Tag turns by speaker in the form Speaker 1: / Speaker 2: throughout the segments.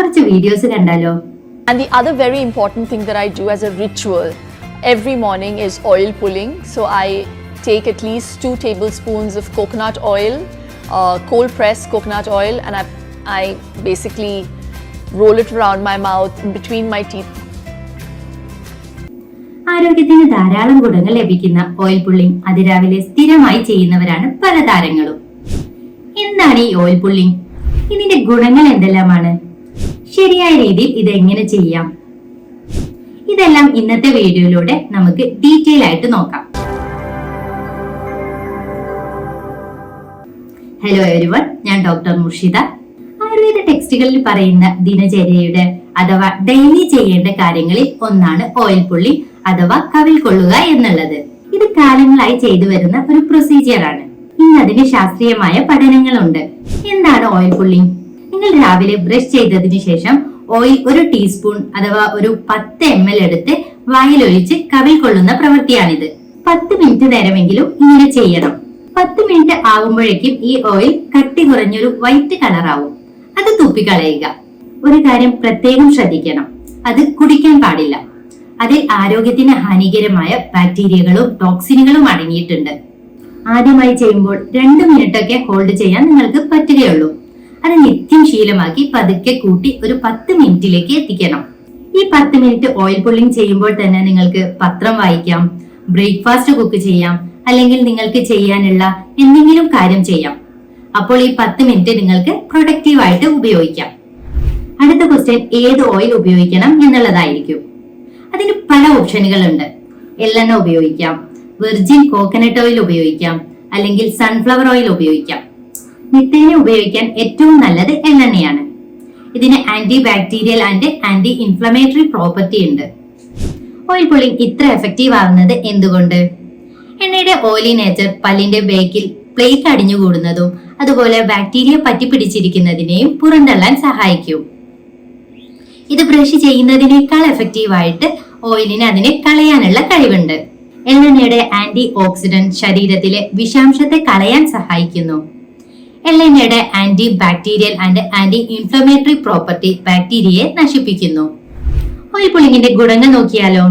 Speaker 1: കുറച്ച് വീഡിയോസ് കണ്ടാലോ?
Speaker 2: And the other very important thing that I do as a ritual every morning is oil pulling. So I take at least 2 tablespoons of coconut oil, cold pressed coconut oil, and I basically roll it around my mouth in between my teeth.
Speaker 1: ആരോഗ്യത്തിന് ധാരാളം ഗുണങ്ങൾ ലഭിക്കുന്ന oil pulling അതിരാവിലെ സ്ഥിരമായി ചെയ്യുന്നവരാണ് പല താരങ്ങളും. എന്താണ് ഈ ഓയിൽ പുള്ളിംഗ്? ഇതിന്റെ ഗുണങ്ങൾ എന്തെല്ലാമാണ്? ശരിയായ രീതിയിൽ ഇത് എങ്ങനെ ചെയ്യാം? ഇതെല്ലാം ഇന്നത്തെ വീഡിയോയിലൂടെ നമുക്ക് ഡീറ്റെയിൽ ആയിട്ട് നോക്കാം. ഹലോ എവരിവൺ, ഞാൻ ഡോക്ടർ മുർഷിദ. ആയുർവേദ ടെക്സ്റ്റുകളിൽ പറയുന്ന ദിനചര്യയുടെ അഥവാ ഡെയിലി ചെയ്യേണ്ട കാര്യങ്ങളിൽ ഒന്നാണ് ഓയിൽ പുള്ളിംഗ് അഥവാ കവിൾ കൊള്ളുക എന്നുള്ളത്. ഇത് കാലങ്ങളായി ചെയ്തു വരുന്ന ഒരു പ്രൊസീജിയർ ആണ്. ഇന്ന് അതിന് ശാസ്ത്രീയമായ പഠനങ്ങളുണ്ട്. എന്താണ് ഓയിൽ പുള്ളിംഗ്? നിങ്ങൾ രാവിലെ ബ്രഷ് ചെയ്തതിനു ശേഷം ഓയിൽ 1 ടീസ്പൂൺ അഥവാ ഒരു 10 ml എടുത്ത് വായിലൊഴിച്ച് കവിൾ കൊള്ളുന്ന പ്രവൃത്തിയാണിത്. 10 മിനിറ്റ് നേരമെങ്കിലും ഇങ്ങനെ ചെയ്യണം. 10 മിനിറ്റ് ആകുമ്പോഴേക്കും ഈ ഓയിൽ കട്ടി കുറഞ്ഞൊരു വൈറ്റ് കളറാവും. അത് തുപ്പിക്കളയുക. ഒരു കാര്യം പ്രത്യേകം ശ്രദ്ധിക്കണം, അത് കുടിക്കാൻ പാടില്ല. അതിൽ ആരോഗ്യത്തിന് ഹാനികരമായ ബാക്ടീരിയകളും ടോക്സിനുകളും അടങ്ങിയിട്ടുണ്ട്. ആദ്യമായി ചെയ്യുമ്പോൾ 2 മിനിറ്റൊക്കെ ഹോൾഡ് ചെയ്യാൻ നിങ്ങൾക്ക് പറ്റുകയുള്ളൂ. അത് നിത്യം ശീലമാക്കി പതുക്കെ കൂട്ടി ഒരു 10 മിനിറ്റിലേക്ക് എത്തിക്കണം. ഈ 10 മിനിറ്റ് ഓയിൽ പുള്ളിംഗ് ചെയ്യുമ്പോൾ തന്നെ നിങ്ങൾക്ക് പത്രം വായിക്കാം, ബ്രേക്ക്ഫാസ്റ്റ് കുക്ക് ചെയ്യാം, അല്ലെങ്കിൽ നിങ്ങൾക്ക് ചെയ്യാനുള്ള എന്തെങ്കിലും കാര്യം ചെയ്യാം. അപ്പോൾ ഈ 10 മിനിറ്റ് നിങ്ങൾക്ക് പ്രൊഡക്റ്റീവായിട്ട് ഉപയോഗിക്കാം. അടുത്ത ക്വസ്റ്റ്യൻ ഏത് ഓയിൽ ഉപയോഗിക്കണം എന്നുള്ളതായിരിക്കും. അതിന് പല ഓപ്ഷനുകൾ ഉണ്ട്. എള്ളെണ്ണ ഉപയോഗിക്കാം, വെർജിൻ കോക്കനട്ട് ഓയിൽ ഉപയോഗിക്കാം, അല്ലെങ്കിൽ സൺഫ്ലവർ ഓയിൽ ഉപയോഗിക്കാം. നിത്യേന ഉപയോഗിക്കാൻ ഏറ്റവും നല്ലത് എള്ളെണ്ണയാണ്. ഇതിന് anti bacterial and anti inflammatory property ഉണ്ട്. ഓയിൽ പുള്ളിംഗ് ഇത്ര എഫക്റ്റീവ് ആവുന്നത് എന്തുകൊണ്ട്? എണ്ണയുടെ ഓയിലി നേച്ചർ പല്ലിന്റെ ബേക്കിൽ പ്ലേക്ക് അടിഞ്ഞുകൂടുന്നതും അതുപോലെ ബാക്ടീരിയ പറ്റിപ്പിടിച്ചിരിക്കുന്നതിനെയും പുറന്തള്ളാൻ സഹായിക്കും. ഇത് ബ്രഷ് ചെയ്യുന്നതിനേക്കാൾ എഫക്റ്റീവായിട്ട് ഓയിലിന് അതിനെ കളയാനുള്ള കഴിവുണ്ട്. എള്ളെണ്ണയുടെ ആന്റി ഓക്സിഡന്റ് ശരീരത്തിലെ വിഷാംശത്തെ കളയാൻ സഹായിക്കുന്നു. എള്ളെണ്ണയുടെ anti bacterial and anti inflammatory property ബാക്ടീരിയയെ നശിപ്പിക്കുന്നു. ഓയിൽ പുള്ളിങ്ങിന്റെ ഗുണങ്ങൾ നോക്കിയാലോ?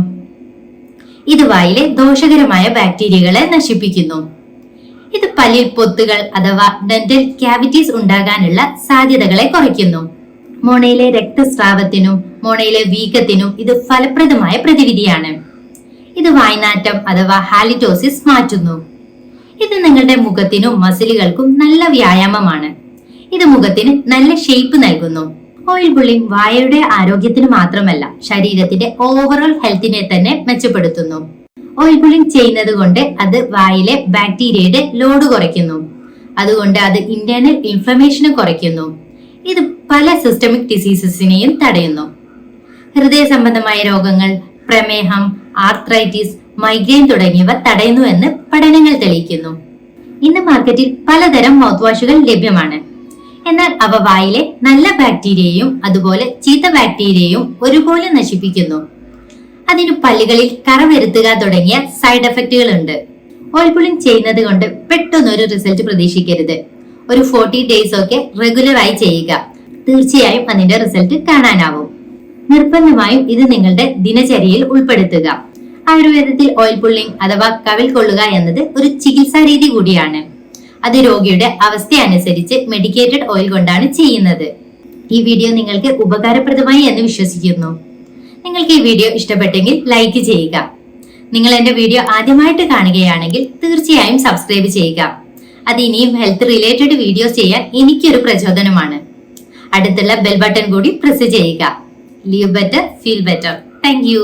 Speaker 1: ഇത് വായിലെ ദോഷകരമായ ബാക്ടീരിയകളെ നശിപ്പിക്കുന്നു. ഇത് പല്ലിൽ പൊത്തുകൾ അഥവാ ഡെന്റൽ ക്യാവിറ്റീസ് ഉണ്ടാകാനുള്ള സാധ്യതകളെ കുറയ്ക്കുന്നു. മോണയിലെ രക്തസ്രാവത്തിനും മോണയിലെ വീക്കത്തിനും ഇത് ഫലപ്രദമായ പ്രതിവിധിയാണ്. ഇത് വായ്നാറ്റം അഥവാ ഹാലിറ്റോസിസ് മാറ്റുന്നു. ഇത് നിങ്ങളുടെ മുഖത്തിനും മസിലുകൾക്കും നല്ല വ്യായാമമാണ്. ഇത് മുഖത്തിന് നല്ല ഷേപ്പ് നൽകുന്നു. ഓയിൽ പുള്ളിംഗ് വായയുടെ ആരോഗ്യത്തിന് മാത്രമല്ല, ശരീരത്തിന്റെ ഓവറോൾ ഹെൽത്തിനെ തന്നെ മെച്ചപ്പെടുത്തുന്നു. ഓയിൽ പുള്ളിംഗ് ചെയ്യുന്നത് കൊണ്ട് അത് വായിലെ ബാക്ടീരിയയുടെ ലോഡ് കുറയ്ക്കുന്നു. അതുകൊണ്ട് അത് ഇന്റേണൽ ഇൻഫ്ലമേഷനെ കുറയ്ക്കുന്നു. ഇത് പല സിസ്റ്റമിക് ഡിസീസസിനെയും തടയുന്നു. ഹൃദയ സംബന്ധമായ രോഗങ്ങൾ, പ്രമേഹം, ആർത്രൈറ്റിസ്, മൈഗ്രെയിൻ തുടങ്ങിയവ തടയുന്നുവെന്ന് പഠനങ്ങൾ തെളിയിക്കുന്നു. ഇന്ന് മാർക്കറ്റിൽ പലതരം മൗത്ത് വാഷുകൾ ലഭ്യമാണ്. എന്നാൽ അവ വായിലെ നല്ല ബാക്ടീരിയയും അതുപോലെ ചീത്ത ബാക്ടീരിയയും ഒരുപോലെ നശിപ്പിക്കുന്നു. അതിന് പല്ലുകളിൽ കറ വരുത്തുക തുടങ്ങിയ സൈഡ് എഫക്റ്റുകൾ ഉണ്ട്. ഓയിൽ പുള്ളിംഗ് ചെയ്യുന്നത് കൊണ്ട് പെട്ടെന്നൊരു റിസൾട്ട് പ്രതീക്ഷിക്കരുത്. ഒരു 40 ഡേയ്സ് ഒക്കെ റെഗുലറായി ചെയ്യുക. തീർച്ചയായും അതിന്റെ റിസൾട്ട് കാണാനാവും. നിർബന്ധമായും ഇത് നിങ്ങളുടെ ദിനചര്യയിൽ ഉൾപ്പെടുത്തുക. ആയുർവേദത്തിൽ ഓയിൽ പുള്ളിംഗ് അഥവാ കവിൾ കൊള്ളുക എന്നത് ഒരു ചികിത്സാ രീതി കൂടിയാണ്. അത് രോഗിയുടെ അവസ്ഥ അനുസരിച്ച് മെഡിക്കേറ്റഡ് ഓയിൽ കൊണ്ടാണ് ചെയ്യുന്നത്. ഈ വീഡിയോ നിങ്ങൾക്ക് ഉപകാരപ്രദമായി എന്ന് വിശ്വസിക്കുന്നു. നിങ്ങൾക്ക് ഈ വീഡിയോ ഇഷ്ടപ്പെട്ടെങ്കിൽ ലൈക്ക് ചെയ്യുക. നിങ്ങൾ എന്റെ വീഡിയോ ആദ്യമായിട്ട് കാണുകയാണെങ്കിൽ തീർച്ചയായും സബ്സ്ക്രൈബ് ചെയ്യുക. അത് ഇനിയും ഹെൽത്ത് റിലേറ്റഡ് വീഡിയോസ് ചെയ്യാൻ എനിക്കൊരു പ്രചോദനമാണ്. അടുത്തുള്ള ബെൽ ബട്ടൺ കൂടി പ്രസ് ചെയ്യുക. Leave better, feel better. Thank you.